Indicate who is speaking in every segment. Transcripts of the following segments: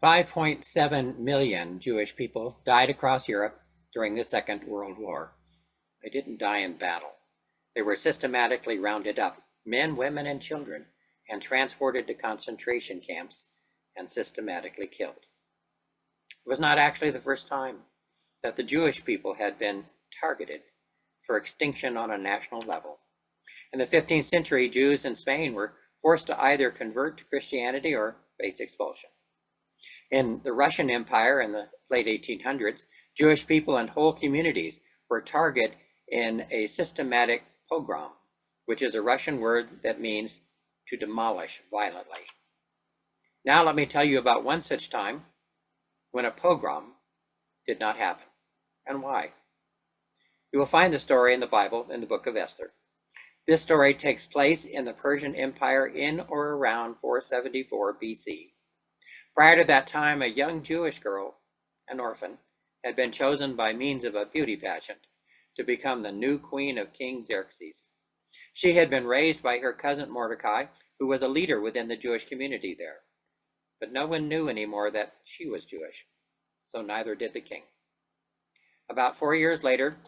Speaker 1: 5.7 million Jewish people died across Europe during the Second World War. They didn't die in battle. They were systematically rounded up, men, women, and children, and transported to concentration camps and systematically killed. It was not actually the first time that the Jewish people had been targeted for extinction on a national level. In the 15th century, Jews in Spain were forced to either convert to Christianity or face expulsion. In the Russian Empire in the late 1800s, Jewish people and whole communities were targeted in a systematic pogrom, which is a Russian word that means to demolish violently. Now let me tell you about one such time when a pogrom did not happen, and why. You will find the story in the Bible in the book of Esther. This story takes place in the Persian Empire in or around 474 BC. Prior to that time, a young Jewish girl, an orphan, had been chosen by means of a beauty pageant to become the new queen of King Xerxes. She had been raised by her cousin Mordecai, who was a leader within the Jewish community there. But no one knew anymore that she was Jewish, so neither did the king. About 4 years later,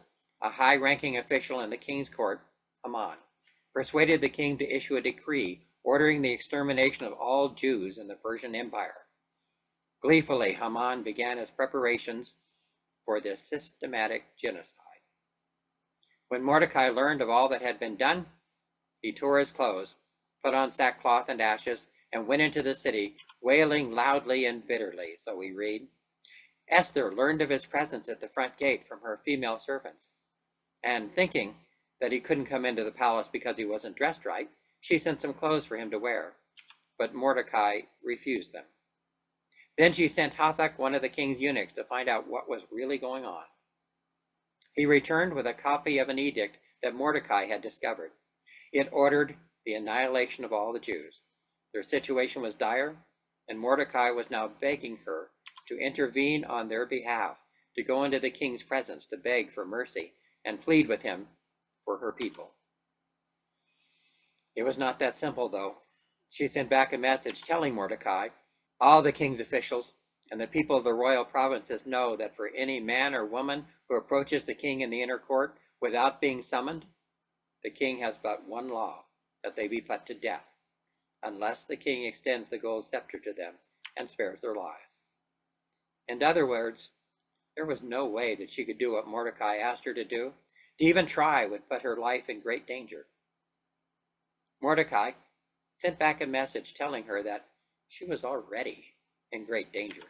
Speaker 1: a high-ranking official in the king's court, Haman, persuaded the king to issue a decree ordering the extermination of all Jews in the Persian Empire. Gleefully, Haman began his preparations for this systematic genocide. When Mordecai learned of all that had been done, he tore his clothes, put on sackcloth and ashes, and went into the city, wailing loudly and bitterly, so we read. Esther learned of his presence at the front gate from her female servants, and thinking that he couldn't come into the palace because he wasn't dressed right, she sent some clothes for him to wear, but Mordecai refused them. Then she sent Hathach, one of the king's eunuchs, to find out what was really going on. He returned with a copy of an edict that Mordecai had discovered. It ordered the annihilation of all the Jews. Their situation was dire, and Mordecai was now begging her to intervene on their behalf, to go into the king's presence to beg for mercy and plead with him for her people. It was not that simple, though. She sent back a message telling Mordecai, all the king's officials and the people of the royal provinces know that for any man or woman who approaches the king in the inner court without being summoned, the king has but one law, that they be put to death, unless the king extends the gold scepter to them and spares their lives. In other words, there was no way that she could do what Mordecai asked her to do. To even try would put her life in great danger. Mordecai sent back a message telling her that she was already in great danger.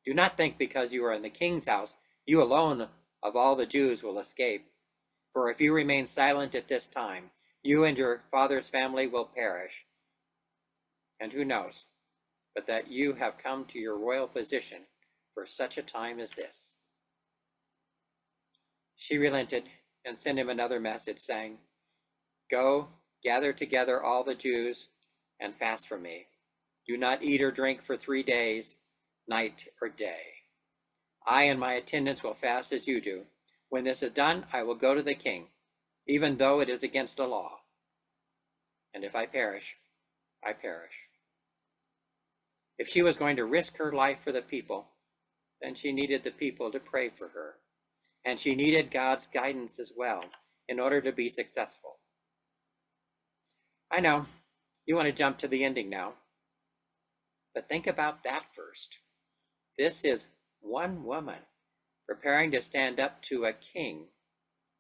Speaker 1: Do not think because you are in the king's house, you alone of all the Jews will escape. For if you remain silent at this time, you and your father's family will perish. And who knows, but that you have come to your royal position for such a time as this. She relented and sent him another message saying, go, gather together all the Jews and fast for me. Do not eat or drink for 3 days, night or day. I and my attendants will fast as you do. When this is done, I will go to the king, even though it is against the law. And if I perish, I perish. If she was going to risk her life for the people, then she needed the people to pray for her. And she needed God's guidance as well in order to be successful. I know, you want to jump to the ending now. But think about that first. This is one woman preparing to stand up to a king,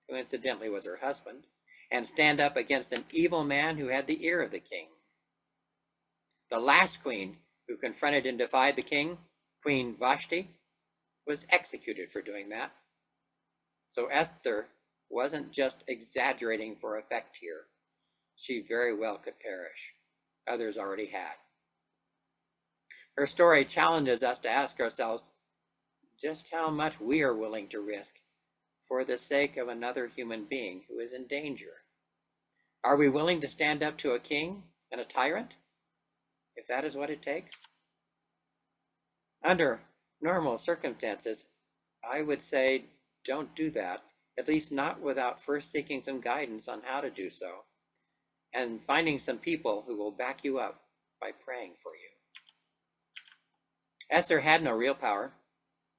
Speaker 1: who incidentally was her husband, and stand up against an evil man who had the ear of the king. The last queen who confronted and defied the king, Queen Vashti, was executed for doing that. So Esther wasn't just exaggerating for effect here. She very well could perish. Others already had. Her story challenges us to ask ourselves just how much we are willing to risk for the sake of another human being who is in danger. Are we willing to stand up to a king and a tyrant, if that is what it takes? Under normal circumstances, I would say don't do that, at least not without first seeking some guidance on how to do so, and finding some people who will back you up by praying for you. Esther had no real power,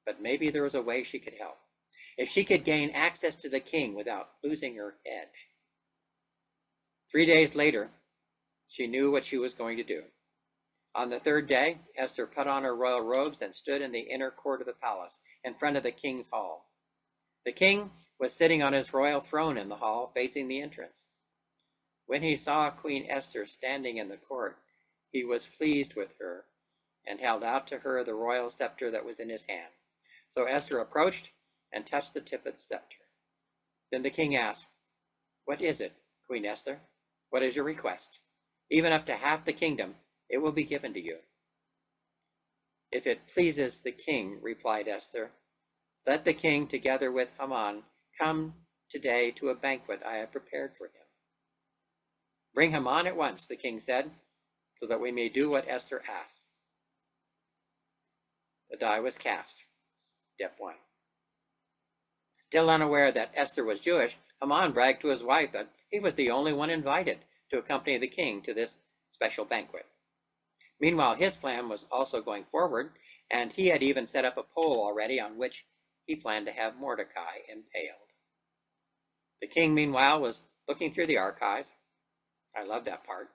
Speaker 1: but maybe there was a way she could help. If she could gain access to the king without losing her head. 3 days later, she knew what she was going to do. On the third day, Esther put on her royal robes and stood in the inner court of the palace, in front of the king's hall. The king was sitting on his royal throne in the hall, facing the entrance. When he saw Queen Esther standing in the court, he was pleased with her and held out to her the royal scepter that was in his hand. So Esther approached and touched the tip of the scepter. Then the king asked, "What is it, Queen Esther? What is your request? Even up to half the kingdom, it will be given to you." "If it pleases the king," replied Esther, "let the king, together with Haman, come today to a banquet I have prepared for him." "Bring Haman at once," the king said, "so that we may do what Esther asks." The die was cast. Step 1. Still unaware that Esther was Jewish, Haman bragged to his wife that he was the only one invited to accompany the king to this special banquet. Meanwhile, his plan was also going forward, and he had even set up a pole already on which he planned to have Mordecai impaled. The king, meanwhile, was looking through the archives. I love that part.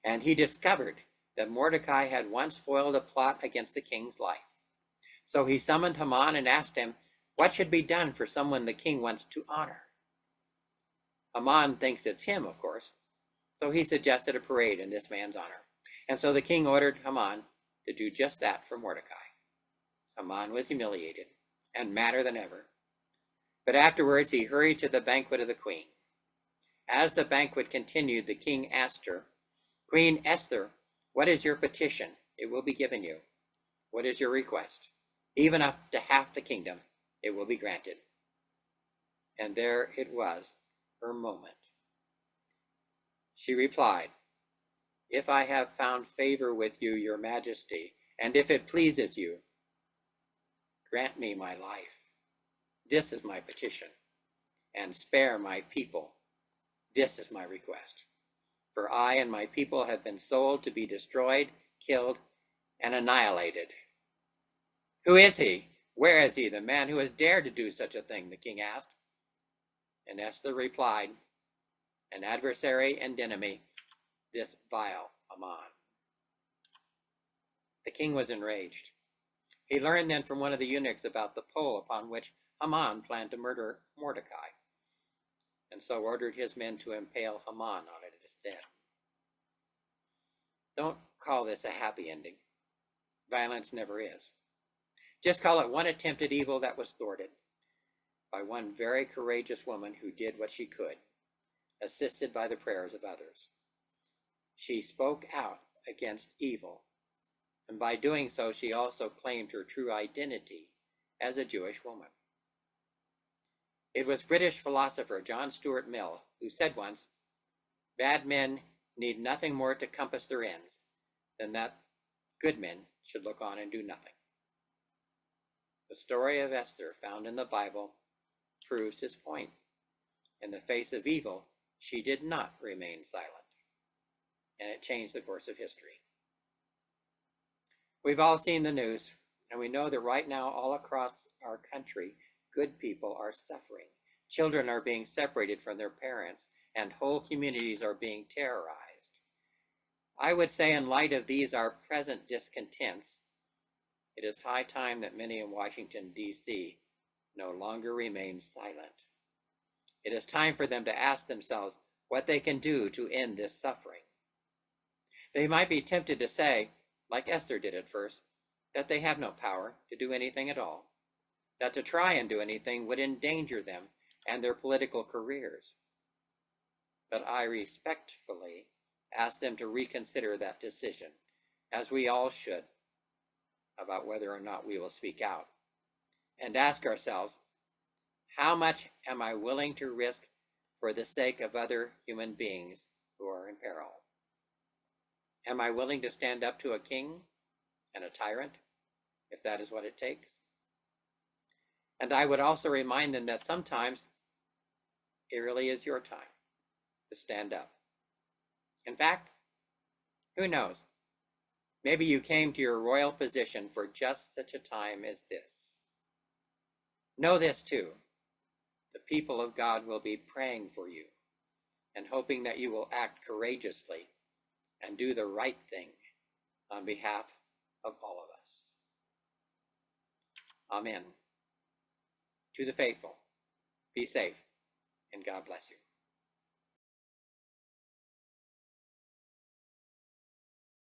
Speaker 1: And he discovered that Mordecai had once foiled a plot against the king's life. So he summoned Haman and asked him what should be done for someone the king wants to honor. Haman thinks it's him, of course, so he suggested a parade in this man's honor. And so the king ordered Haman to do just that for Mordecai. Haman was humiliated and madder than ever. But afterwards he hurried to the banquet of the queen. As the banquet continued, the king asked her, "Queen Esther, what is your petition? It will be given you. What is your request? Even up to half the kingdom, it will be granted." And there it was, her moment. She replied, "If I have found favor with you, your majesty, and if it pleases you, grant me my life. This is my petition. And spare my people. This is my request. For I and my people have been sold to be destroyed, killed, and annihilated." "Who is he? Where is he, the man who has dared to do such a thing?" the king asked. And Esther replied, "An adversary and enemy, this vile Haman." The king was enraged. He learned then from one of the eunuchs about the pole upon which Haman planned to murder Mordecai, and so ordered his men to impale Haman on it instead. Don't call this a happy ending. Violence never is. Just call it one attempt at evil that was thwarted by one very courageous woman who did what she could, assisted by the prayers of others. She spoke out against evil, and by doing so, she also claimed her true identity as a Jewish woman. It was British philosopher John Stuart Mill who said once, "Bad men need nothing more to compass their ends than that good men should look on and do nothing." The story of Esther found in the Bible proves his point. In the face of evil, she did not remain silent, and it changed the course of history. We've all seen the news, and we know that right now all across our country, good people are suffering. Children are being separated from their parents, and whole communities are being terrorized. I would say in light of these, our present discontents, it is high time that many in Washington, D.C. no longer remain silent. It is time for them to ask themselves what they can do to end this suffering. They might be tempted to say, like Esther did at first, that they have no power to do anything at all, that to try and do anything would endanger them and their political careers. But I respectfully ask them to reconsider that decision, as we all should, about whether or not we will speak out, and ask ourselves, how much am I willing to risk for the sake of other human beings who are in peril? Am I willing to stand up to a king and a tyrant, if that is what it takes? And I would also remind them that sometimes it really is your time to stand up. In fact, who knows? Maybe you came to your royal position for just such a time as this. Know this too. The people of God will be praying for you and hoping that you will act courageously and do the right thing on behalf of all of us. Amen. To the faithful, be safe, and God bless you.